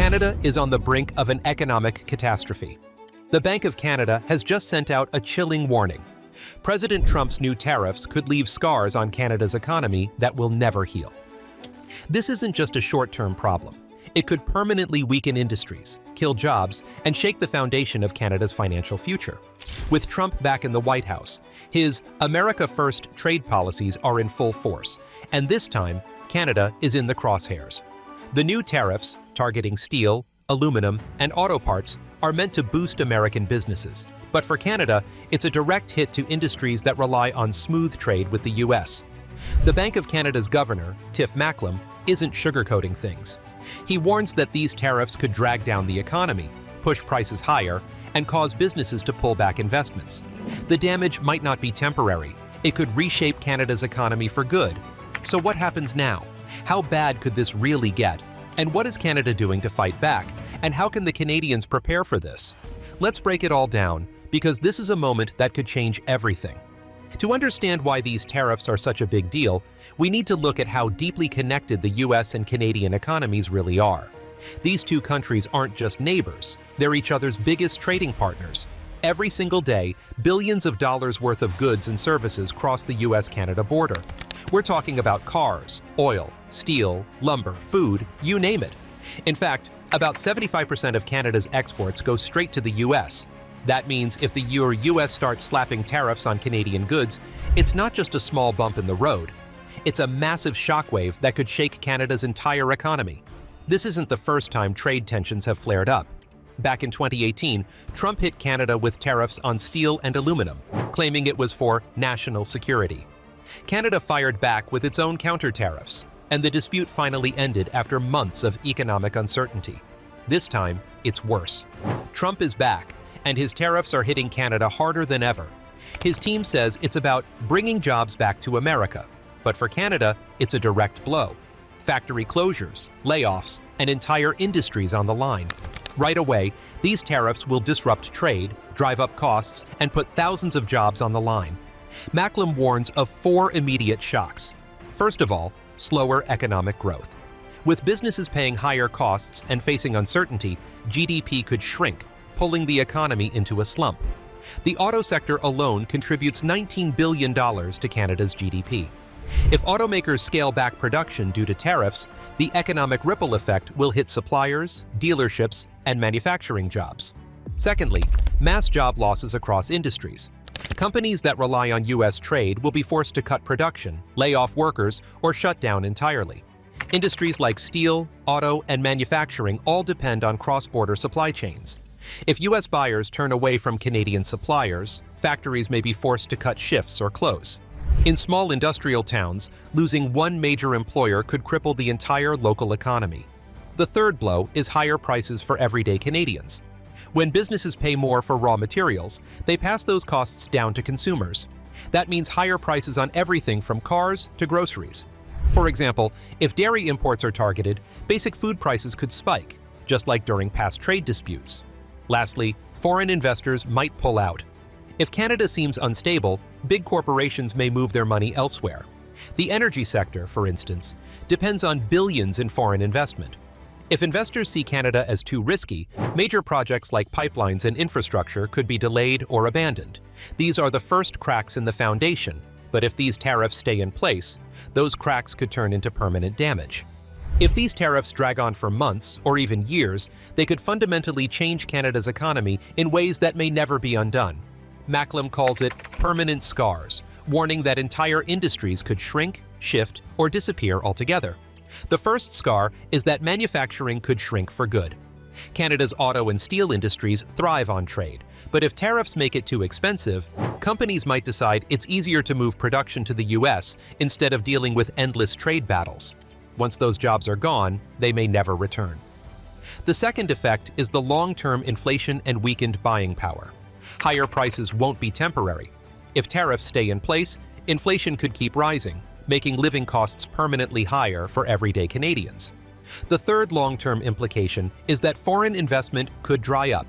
Canada is on the brink of an economic catastrophe. The Bank of Canada has just sent out a chilling warning. President Trump's new tariffs could leave scars on Canada's economy that will never heal. This isn't just a short-term problem. It could permanently weaken industries, kill jobs, and shake the foundation of Canada's financial future. With Trump back in the White House, his America First trade policies are in full force, and this time, Canada is in the crosshairs. The new tariffs, targeting steel, aluminum, and auto parts, are meant to boost American businesses. But for Canada, it's a direct hit to industries that rely on smooth trade with the U.S. The Bank of Canada's governor, Tiff Macklem, isn't sugarcoating things. He warns that these tariffs could drag down the economy, push prices higher, and cause businesses to pull back investments. The damage might not be temporary. It could reshape Canada's economy for good. So what happens now? How bad could this really get? And what is Canada doing to fight back? And how can the Canadians prepare for this? Let's break it all down, because this is a moment that could change everything. To understand why these tariffs are such a big deal, we need to look at how deeply connected the US and Canadian economies really are. These two countries aren't just neighbors, they're each other's biggest trading partners. Every single day, billions of dollars worth of goods and services cross the US-Canada border. We're talking about cars, oil, steel, lumber, food, you name it. In fact, about 75% of Canada's exports go straight to the US. That means if the US starts slapping tariffs on Canadian goods, it's not just a small bump in the road. It's a massive shockwave that could shake Canada's entire economy. This isn't the first time trade tensions have flared up. Back in 2018, Trump hit Canada with tariffs on steel and aluminum, claiming it was for national security. Canada fired back with its own counter-tariffs, and the dispute finally ended after months of economic uncertainty. This time, it's worse. Trump is back, and his tariffs are hitting Canada harder than ever. His team says it's about bringing jobs back to America, but for Canada, it's a direct blow. Factory closures, layoffs, and entire industries on the line. Right away, these tariffs will disrupt trade, drive up costs, and put thousands of jobs on the line. Macklem warns of 4 immediate shocks. First of all, slower economic growth. With businesses paying higher costs and facing uncertainty, GDP could shrink, pulling the economy into a slump. The auto sector alone contributes $19 billion to Canada's GDP. If automakers scale back production due to tariffs, the economic ripple effect will hit suppliers, dealerships, and manufacturing jobs. Secondly, mass job losses across industries. Companies that rely on US trade will be forced to cut production, lay off workers, or shut down entirely. Industries like steel, auto, and manufacturing all depend on cross-border supply chains. If US buyers turn away from Canadian suppliers, factories may be forced to cut shifts or close. In small industrial towns, losing one major employer could cripple the entire local economy. The third blow is higher prices for everyday Canadians. When businesses pay more for raw materials, they pass those costs down to consumers. That means higher prices on everything from cars to groceries. For example, if dairy imports are targeted, basic food prices could spike, just like during past trade disputes. Lastly, foreign investors might pull out. If Canada seems unstable, big corporations may move their money elsewhere. The energy sector, for instance, depends on billions in foreign investment. If investors see Canada as too risky, major projects like pipelines and infrastructure could be delayed or abandoned. These are the first cracks in the foundation, but if these tariffs stay in place, those cracks could turn into permanent damage. If these tariffs drag on for months or even years, they could fundamentally change Canada's economy in ways that may never be undone. Macklem calls it permanent scars, warning that entire industries could shrink, shift, or disappear altogether. The first scar is that manufacturing could shrink for good. Canada's auto and steel industries thrive on trade, but if tariffs make it too expensive, companies might decide it's easier to move production to the US instead of dealing with endless trade battles. Once those jobs are gone, they may never return. The second effect is the long-term inflation and weakened buying power. Higher prices won't be temporary. If tariffs stay in place, inflation could keep rising, making living costs permanently higher for everyday Canadians. The third long-term implication is that foreign investment could dry up.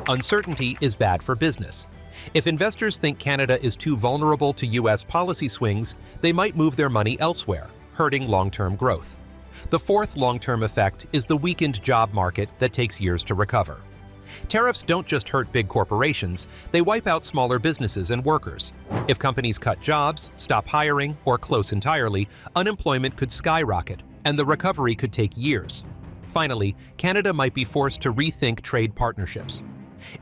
Uncertainty is bad for business. If investors think Canada is too vulnerable to US policy swings, they might move their money elsewhere, hurting long-term growth. The fourth long-term effect is the weakened job market that takes years to recover. Tariffs don't just hurt big corporations, they wipe out smaller businesses and workers. If companies cut jobs, stop hiring, or close entirely, unemployment could skyrocket, and the recovery could take years. Finally, Canada might be forced to rethink trade partnerships.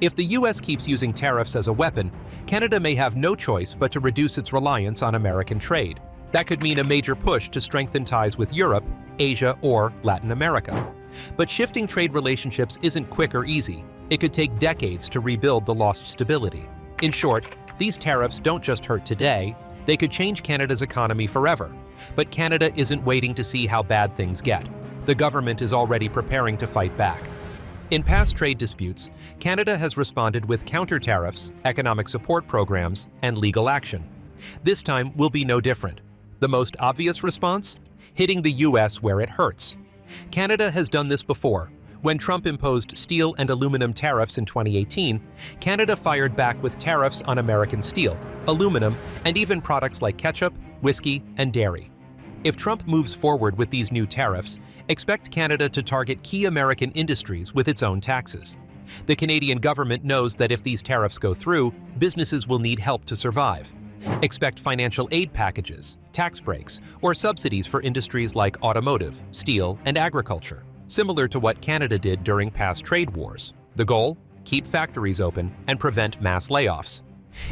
If the U.S. keeps using tariffs as a weapon, Canada may have no choice but to reduce its reliance on American trade. That could mean a major push to strengthen ties with Europe, Asia, or Latin America. But shifting trade relationships isn't quick or easy. It could take decades to rebuild the lost stability. In short, these tariffs don't just hurt today, they could change Canada's economy forever. But Canada isn't waiting to see how bad things get. The government is already preparing to fight back. In past trade disputes, Canada has responded with counter-tariffs, economic support programs, and legal action. This time will be no different. The most obvious response? Hitting the U.S. where it hurts. Canada has done this before. When Trump imposed steel and aluminum tariffs in 2018, Canada fired back with tariffs on American steel, aluminum, and even products like ketchup, whiskey, and dairy. If Trump moves forward with these new tariffs, expect Canada to target key American industries with its own taxes. The Canadian government knows that if these tariffs go through, businesses will need help to survive. Expect financial aid packages, tax breaks, or subsidies for industries like automotive, steel, and agriculture, similar to what Canada did during past trade wars. The goal? Keep factories open and prevent mass layoffs.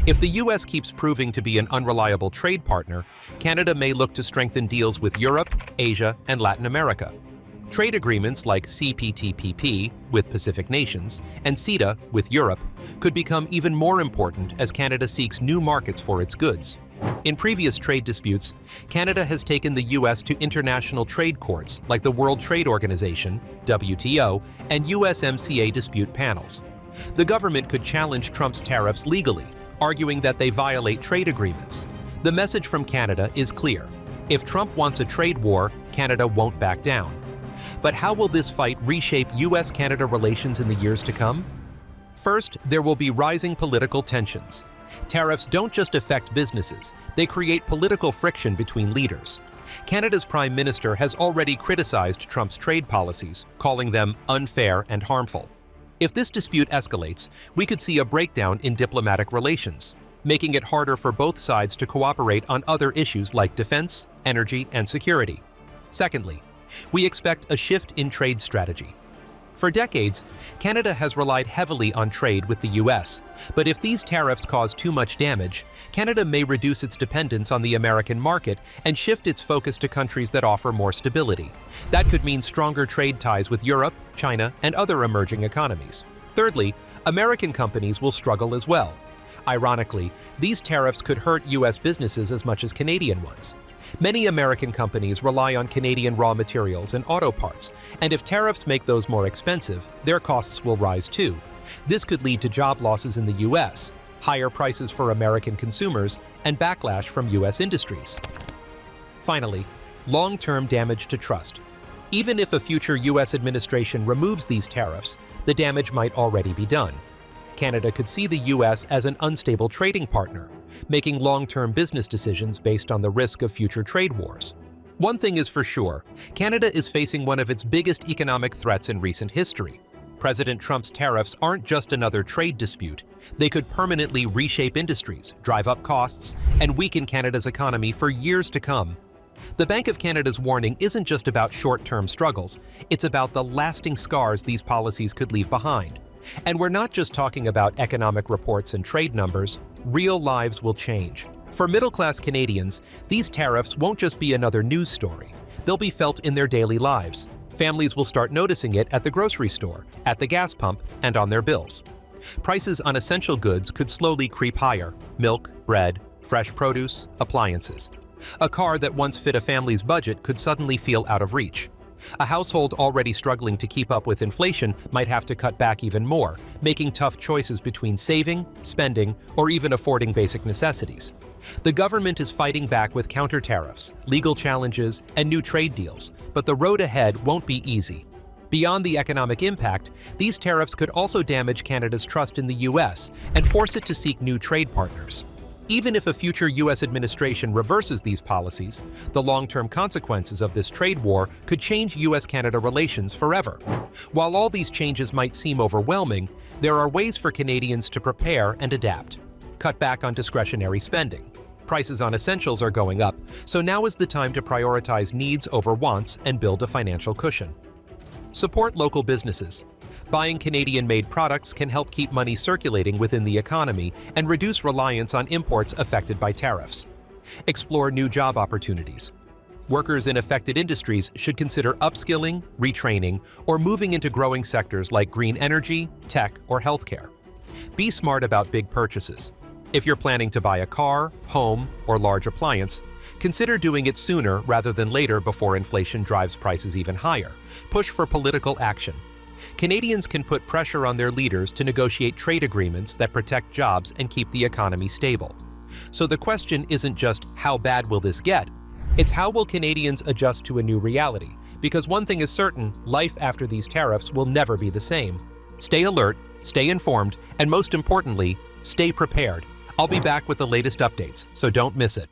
If the U.S. keeps proving to be an unreliable trade partner, Canada may look to strengthen deals with Europe, Asia, and Latin America. Trade agreements like CPTPP with Pacific nations and CETA with Europe could become even more important as Canada seeks new markets for its goods. In previous trade disputes, Canada has taken the U.S. to international trade courts like the World Trade Organization, WTO, and USMCA dispute panels. The government could challenge Trump's tariffs legally, arguing that they violate trade agreements. The message from Canada is clear. If Trump wants a trade war, Canada won't back down. But how will this fight reshape U.S.-Canada relations in the years to come? First, there will be rising political tensions. Tariffs don't just affect businesses, they create political friction between leaders. Canada's Prime Minister has already criticized Trump's trade policies, calling them unfair and harmful. If this dispute escalates, we could see a breakdown in diplomatic relations, making it harder for both sides to cooperate on other issues like defense, energy, and security. Secondly, we expect a shift in trade strategy. For decades, Canada has relied heavily on trade with the U.S., but if these tariffs cause too much damage, Canada may reduce its dependence on the American market and shift its focus to countries that offer more stability. That could mean stronger trade ties with Europe, China, and other emerging economies. Thirdly, American companies will struggle as well. Ironically, these tariffs could hurt U.S. businesses as much as Canadian ones. Many American companies rely on Canadian raw materials and auto parts, and if tariffs make those more expensive, their costs will rise too. This could lead to job losses in the U.S., higher prices for American consumers, and backlash from U.S. industries. Finally, long-term damage to trust. Even if a future U.S. administration removes these tariffs, the damage might already be done. Canada could see the U.S. as an unstable trading partner, making long-term business decisions based on the risk of future trade wars. One thing is for sure, Canada is facing one of its biggest economic threats in recent history. President Trump's tariffs aren't just another trade dispute. They could permanently reshape industries, drive up costs, and weaken Canada's economy for years to come. The Bank of Canada's warning isn't just about short-term struggles, it's about the lasting scars these policies could leave behind. And we're not just talking about economic reports and trade numbers, real lives will change. For middle-class Canadians, these tariffs won't just be another news story. They'll be felt in their daily lives. Families will start noticing it at the grocery store, at the gas pump, and on their bills. Prices on essential goods could slowly creep higher: milk, bread, fresh produce, appliances. A car that once fit a family's budget could suddenly feel out of reach. A household already struggling to keep up with inflation might have to cut back even more, making tough choices between saving, spending, or even affording basic necessities. The government is fighting back with counter-tariffs, legal challenges, and new trade deals, but the road ahead won't be easy. Beyond the economic impact, these tariffs could also damage Canada's trust in the U.S. and force it to seek new trade partners. Even if a future U.S. administration reverses these policies, the long-term consequences of this trade war could change U.S.-Canada relations forever. While all these changes might seem overwhelming, there are ways for Canadians to prepare and adapt. Cut back on discretionary spending. Prices on essentials are going up, so now is the time to prioritize needs over wants and build a financial cushion. Support local businesses. Buying Canadian-made products can help keep money circulating within the economy and reduce reliance on imports affected by tariffs. Explore new job opportunities. Workers in affected industries should consider upskilling, retraining, or moving into growing sectors like green energy, tech, or healthcare. Be smart about big purchases. If you're planning to buy a car, home, or large appliance, consider doing it sooner rather than later before inflation drives prices even higher. Push for political action. Canadians can put pressure on their leaders to negotiate trade agreements that protect jobs and keep the economy stable. So the question isn't just how bad will this get, it's how will Canadians adjust to a new reality? Because one thing is certain, life after these tariffs will never be the same. Stay alert, stay informed, and most importantly, stay prepared. I'll be back with the latest updates, so don't miss it.